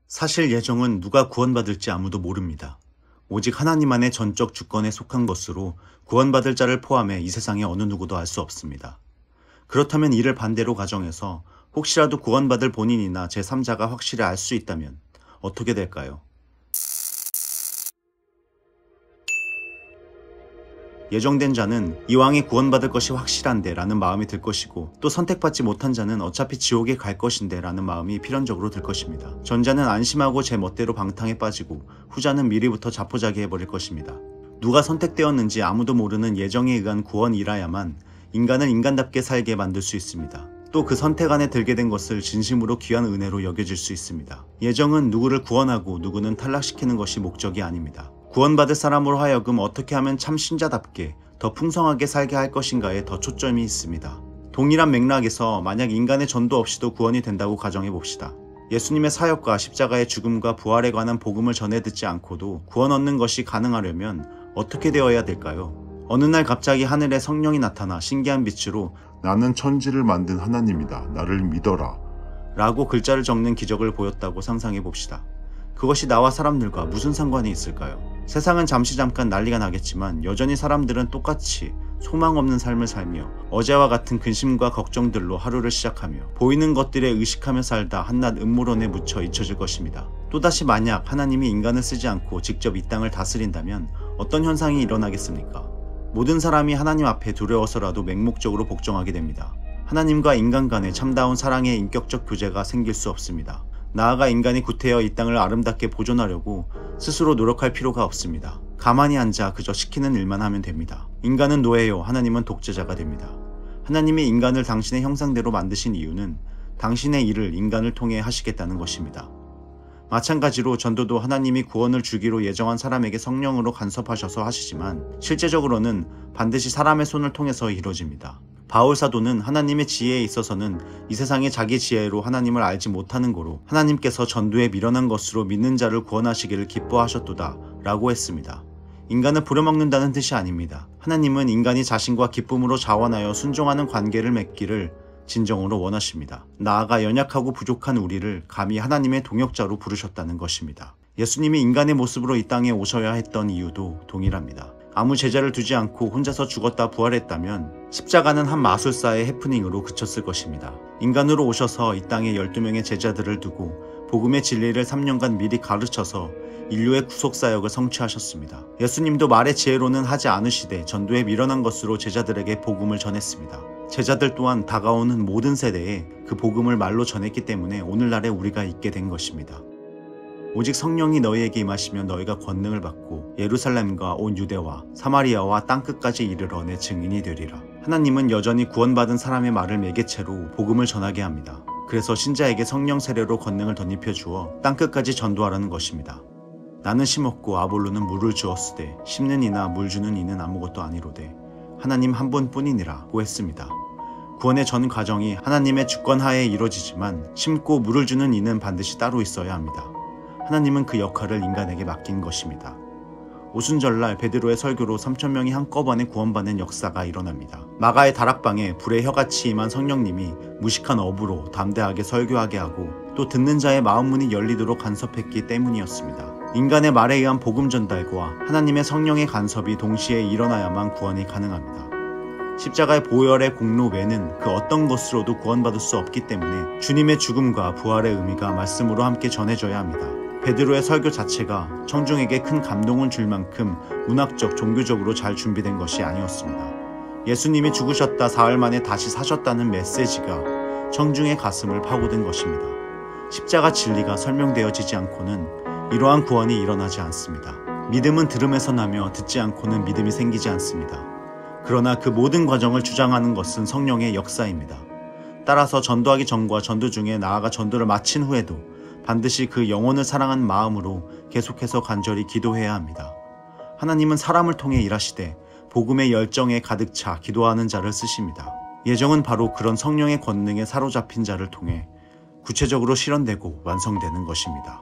사실 예정은 누가 구원받을지 아무도 모릅니다. 오직 하나님만의 전적 주권에 속한 것으로 구원받을 자를 포함해 이 세상에 어느 누구도 알 수 없습니다. 그렇다면 이를 반대로 가정해서 혹시라도 구원받을 본인이나 제3자가 확실히 알 수 있다면 어떻게 될까요? 예정된 자는 이왕에 구원받을 것이 확실한데 라는 마음이 들 것이고, 또 선택받지 못한 자는 어차피 지옥에 갈 것인데 라는 마음이 필연적으로 들 것입니다. 전자는 안심하고 제 멋대로 방탕에 빠지고, 후자는 미리부터 자포자기해버릴 것입니다. 누가 선택되었는지 아무도 모르는 예정에 의한 구원이라야만 인간을 인간답게 살게 만들 수 있습니다. 또 그 선택 안에 들게 된 것을 진심으로 귀한 은혜로 여겨질 수 있습니다. 예정은 누구를 구원하고 누구는 탈락시키는 것이 목적이 아닙니다. 구원받을 사람으로 하여금 어떻게 하면 참 신자답게 더 풍성하게 살게 할 것인가에 더 초점이 있습니다. 동일한 맥락에서 만약 인간의 전도 없이도 구원이 된다고 가정해 봅시다. 예수님의 사역과 십자가의 죽음과 부활에 관한 복음을 전해 듣지 않고도 구원 얻는 것이 가능하려면 어떻게 되어야 될까요? 어느 날 갑자기 하늘에 성령이 나타나 신기한 빛으로 나는 천지를 만든 하나님이다. 나를 믿어라. 라고 글자를 적는 기적을 보였다고 상상해 봅시다. 그것이 나와 사람들과 무슨 상관이 있을까요? 세상은 잠깐 난리가 나겠지만 여전히 사람들은 똑같이 소망 없는 삶을 살며 어제와 같은 근심과 걱정들로 하루를 시작하며 보이는 것들에 의식하며 살다 한낱 음모론에 묻혀 잊혀질 것입니다. 또다시 만약 하나님이 인간을 쓰지 않고 직접 이 땅을 다스린다면 어떤 현상이 일어나겠습니까? 모든 사람이 하나님 앞에 두려워서라도 맹목적으로 복종하게 됩니다. 하나님과 인간 간의 참다운 사랑의 인격적 교제가 생길 수 없습니다. 나아가 인간이 구태여 이 땅을 아름답게 보존하려고 스스로 노력할 필요가 없습니다. 가만히 앉아 그저 시키는 일만 하면 됩니다. 인간은 노예요, 하나님은 독재자가 됩니다. 하나님이 인간을 당신의 형상대로 만드신 이유는 당신의 일을 인간을 통해 하시겠다는 것입니다. 마찬가지로 전도도 하나님이 구원을 주기로 예정한 사람에게 성령으로 간섭하셔서 하시지만 실제적으로는 반드시 사람의 손을 통해서 이루어집니다. 바울 사도는 하나님의 지혜에 있어서는 이 세상의 자기 지혜로 하나님을 알지 못하는 고로 하나님께서 전도에 미련한 것으로 믿는 자를 구원하시기를 기뻐하셨도다 라고 했습니다. 인간을 부려먹는다는 뜻이 아닙니다. 하나님은 인간이 자신과 기쁨으로 자원하여 순종하는 관계를 맺기를 진정으로 원하십니다. 나아가 연약하고 부족한 우리를 감히 하나님의 동역자로 부르셨다는 것입니다. 예수님이 인간의 모습으로 이 땅에 오셔야 했던 이유도 동일합니다. 아무 제자를 두지 않고 혼자서 죽었다 부활했다면 십자가는 한 마술사의 해프닝으로 그쳤을 것입니다. 인간으로 오셔서 이 땅에 12명의 제자들을 두고 복음의 진리를 3년간 미리 가르쳐서 인류의 구속사역을 성취하셨습니다. 예수님도 말의 지혜로는 하지 않으시되 전도에 미련한 것으로 제자들에게 복음을 전했습니다. 제자들 또한 다가오는 모든 세대에 그 복음을 말로 전했기 때문에 오늘날에 우리가 있게 된 것입니다. 오직 성령이 너희에게 임하시면 너희가 권능을 받고 예루살렘과 온 유대와 사마리아와 땅끝까지 이르러 내 증인이 되리라. 하나님은 여전히 구원받은 사람의 말을 매개체로 복음을 전하게 합니다. 그래서 신자에게 성령 세례로 권능을 덧입혀 주어 땅끝까지 전도하라는 것입니다. 나는 심었고 아볼로는 물을 주었으되 심는 이나 물 주는 이는 아무것도 아니로되 하나님 한 분뿐이니라고 했습니다. 구원의 전 과정이 하나님의 주권하에 이루어지지만 심고 물을 주는 이는 반드시 따로 있어야 합니다. 하나님은 그 역할을 인간에게 맡긴 것입니다. 오순절날 베드로의 설교로 3,000명이 한꺼번에 구원받는 역사가 일어납니다. 마가의 다락방에 불의 혀같이 임한 성령님이 무식한 어부로 담대하게 설교하게 하고 또 듣는 자의 마음문이 열리도록 간섭했기 때문이었습니다. 인간의 말에 의한 복음 전달과 하나님의 성령의 간섭이 동시에 일어나야만 구원이 가능합니다. 십자가의 보혈의 공로 외는 그 어떤 것으로도 구원받을 수 없기 때문에 주님의 죽음과 부활의 의미가 말씀으로 함께 전해져야 합니다. 베드로의 설교 자체가 청중에게 큰 감동을 줄 만큼 문학적, 종교적으로 잘 준비된 것이 아니었습니다. 예수님이 죽으셨다 사흘 만에 다시 사셨다는 메시지가 청중의 가슴을 파고든 것입니다. 십자가 진리가 설명되어지지 않고는 이러한 구원이 일어나지 않습니다. 믿음은 들음에서 나며 듣지 않고는 믿음이 생기지 않습니다. 그러나 그 모든 과정을 주장하는 것은 성령의 역사입니다. 따라서 전도하기 전과 전도 중에 나아가 전도를 마친 후에도 반드시 그 영혼을 사랑하는 마음으로 계속해서 간절히 기도해야 합니다. 하나님은 사람을 통해 일하시되 복음의 열정에 가득 차 기도하는 자를 쓰십니다. 예정은 바로 그런 성령의 권능에 사로잡힌 자를 통해 구체적으로 실현되고 완성되는 것입니다.